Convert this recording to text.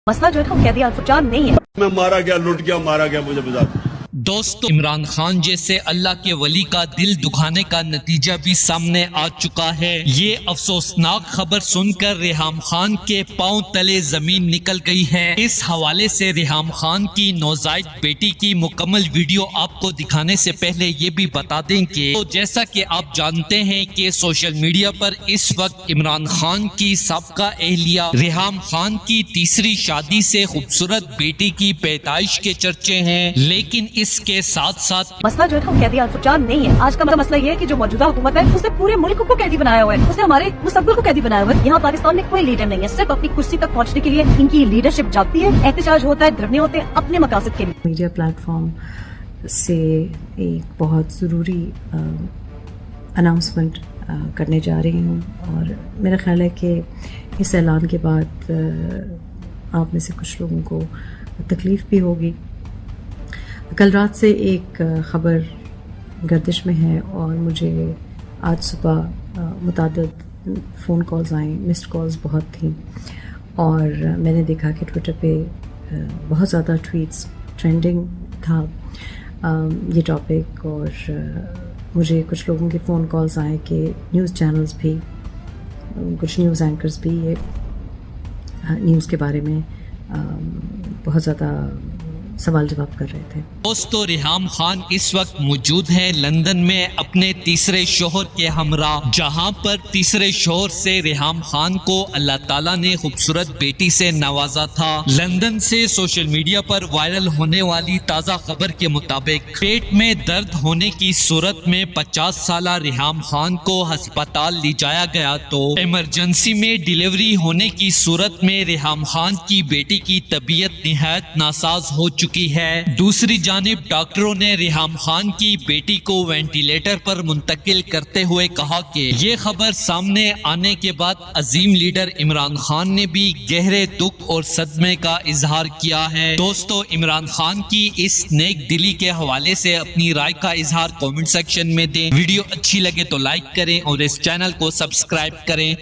मसला जो है वो कैदी अल्फुजान नहीं है। मैं मारा गया, लुट गया, मारा गया, मुझे बता। दोस्तों, इमरान खान जैसे अल्लाह के वली का दिल दुखाने का नतीजा भी सामने आ चुका है। ये अफसोसनाक खबर सुनकर रेहाम खान के पांव तले जमीन निकल गई है। इस हवाले से रेहाम खान की नौजायद बेटी की मुकम्मल वीडियो आपको दिखाने से पहले ये भी बता दें कि तो जैसा कि आप जानते हैं कि सोशल मीडिया पर इस वक्त इमरान खान की साबका एहलिया रेहाम खान की तीसरी शादी से खूबसूरत बेटी की पैदाइश के चर्चे हैं, लेकिन इसके साथ साथ मसला जो है वो कैदी अल्फुजान नहीं है। आज का मसला ये है कि जो मौजूदा हुकूमत है उसने पूरे मुल्क को कैदी बनाया हुआ है, उसने हमारे मुस्तकबिल को कैदी बनाया हुआ है। यहाँ पाकिस्तान में कोई लीडर नहीं है, सिर्फ अपनी कुर्सी तक पहुँचने के लिए इनकी लीडरशिप जाती है, एहतजाज होता है, धरने होते हैं अपने मकासद के लिए। मीडिया प्लेटफॉर्म से एक बहुत ज़रूरी अनाउंसमेंट करने जा रही हूँ और मेरा ख्याल है कि इस ऐलान के बाद आप में से कुछ लोगों को तकलीफ़ भी होगी। कल रात से एक ख़बर गर्दिश में है और मुझे आज सुबह मुतादिद फ़ोन कॉल्स आई, मिस्ड कॉल्स बहुत थी और मैंने देखा कि ट्विटर पे बहुत ज़्यादा ट्वीट्स ट्रेंडिंग था ये टॉपिक और मुझे कुछ लोगों के फ़ोन कॉल्स आए कि न्यूज़ चैनल्स भी, कुछ न्यूज़ एंकर्स भी ये न्यूज़ के बारे में बहुत ज़्यादा सवाल जवाब कर रहे थे। दोस्तों, रेहाम खान इस वक्त मौजूद है लंदन में अपने तीसरे शोहर के हमरा, जहां पर तीसरे शोहर से रेहाम खान को अल्लाह ताला ने खूबसूरत बेटी से नवाजा था। लंदन से सोशल मीडिया पर वायरल होने वाली ताज़ा खबर के मुताबिक पेट में दर्द होने की सूरत में 50 साला रेहाम खान को अस्पताल ले जाया गया तो इमरजेंसी में डिलीवरी होने की सूरत में रेहाम खान की बेटी की तबीयत निहायत नासाज हो चुकी है। दूसरी जानिब डॉक्टरों ने रेहाम खान की बेटी को वेंटिलेटर पर मुंतकिल करते हुए कहा कि ये खबर सामने आने के बाद अजीम लीडर इमरान खान ने भी गहरे दुख और सदमे का इजहार किया है। दोस्तों, इमरान खान की इस नेक दिली के हवाले से अपनी राय का इजहार कमेंट सेक्शन में दें। वीडियो अच्छी लगे तो लाइक करें और इस चैनल को सब्सक्राइब करें।